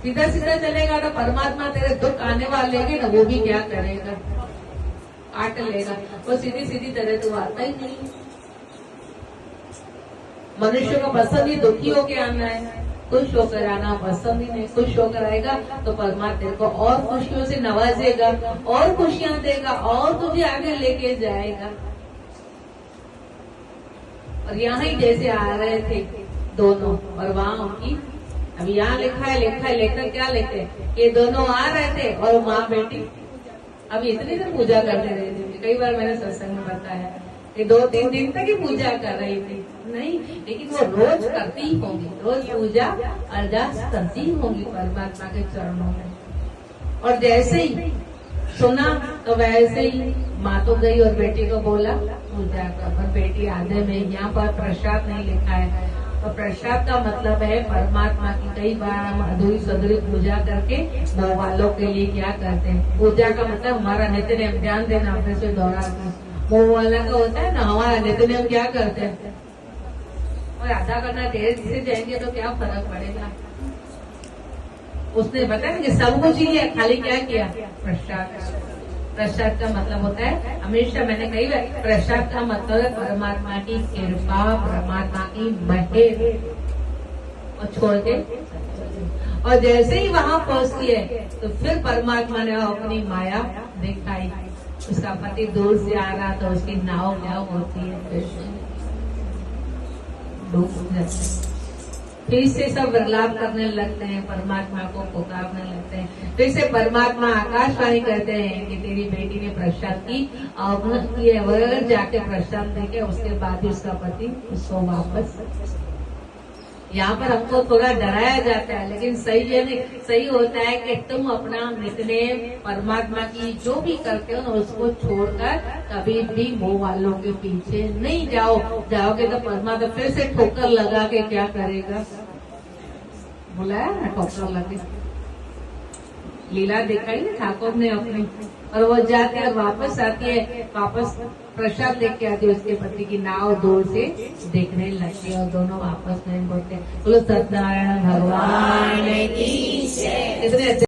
सीधा सीधा चलेगा तो परमात्मा तेरे दुख आने वाले हैं ना, वो भी क्या करेगा, काट लेगा। वो सीधी सीधी तरह तो आता ही नहीं। मनुष्य को पसंद ही दुखी होके आना है, खुश होकर आना पसंद ही नहीं। खुश होकर आएगा तो परमात्मा तेरे को और खुशियों से नवाजेगा, और खुशियां देगा, और तुझे आगे लेके जाएगा। और यहाँ ही जैसे आ रहे थे दोनों, और वहां उनकी, अभी यहाँ लिखा है लेकर क्या लिखे, ये दोनों आ रहे थे और माँ बेटी अभी इतनी देर पूजा करते रहे थे। कई बार मैंने सत्संग में बताया कि 2-3 दिन तक ही पूजा कर रही थी, नहीं, लेकिन वो रोज करती होंगी, रोज पूजा अरदास करती होंगी परमात्मा के चरणों में। और जैसे ही सुना तो वैसे ही माँ तो गई और बेटी को बोला पूजा कर। और बेटी आधे में, यहाँ पर प्रसाद नहीं लिखा है, तो प्रसाद का मतलब है परमात्मा की। कई बार हम अधूरी सधूरी पूजा करके मोह वालों के लिए क्या करते हैं, पूजा का मतलब हमारा नित्य नेम, ध्यान देना अपने से दोहराते। मोह वाला का होता है ना, हमारा नित्य नेम क्या करते हैं, और आधा करना देर से जाएंगे तो क्या फर्क पड़ेगा। उसने बताया कि सब कुछ ही है, खाली क्या किया, प्रसाद। प्रसाद का मतलब होता है, हमेशा मैंने कही है, प्रसाद का मतलब है परमात्मा की कृपा, परमात्मा की मेहर, और छोड़ के। और जैसे ही वहां पहुंचती है तो फिर परमात्मा ने अपनी माया दिखाई। उसका पति दूर से आ रहा तो उसकी नाव क्या होती है, डूब जाती। फिर से सब विलाप करने लगते हैं, परमात्मा को पुकारने लगते हैं। फिर से परमात्मा आकाशवाणी करते हैं कि तेरी बेटी ने प्रसाद की अवगुण की है, वह जाके प्रसाद देके उसके बाद ही उसका पति उसको वापस। यहाँ पर हमको थोड़ा डराया जाता है, लेकिन सही है नहीं, सही होता है कि तुम अपना नित्य परमात्मा की जो भी करते हो ना, उसको छोड़कर कभी भी मोह वालों के पीछे नहीं जाओगे तो परमात्मा फिर से ठोकर लगा के क्या करेगा, बुलाया ना, ठोकर लगे। लीला दिखाई ना ठाकुर ने अपनी, और वो जाती है और वापस आती है, वापस प्रसाद लेके आती है, उसके पति की नाव दूर से देखने लगती है, और दोनों आपस में बोलते हैं बोलो सत्यनारायण भगवान की जय।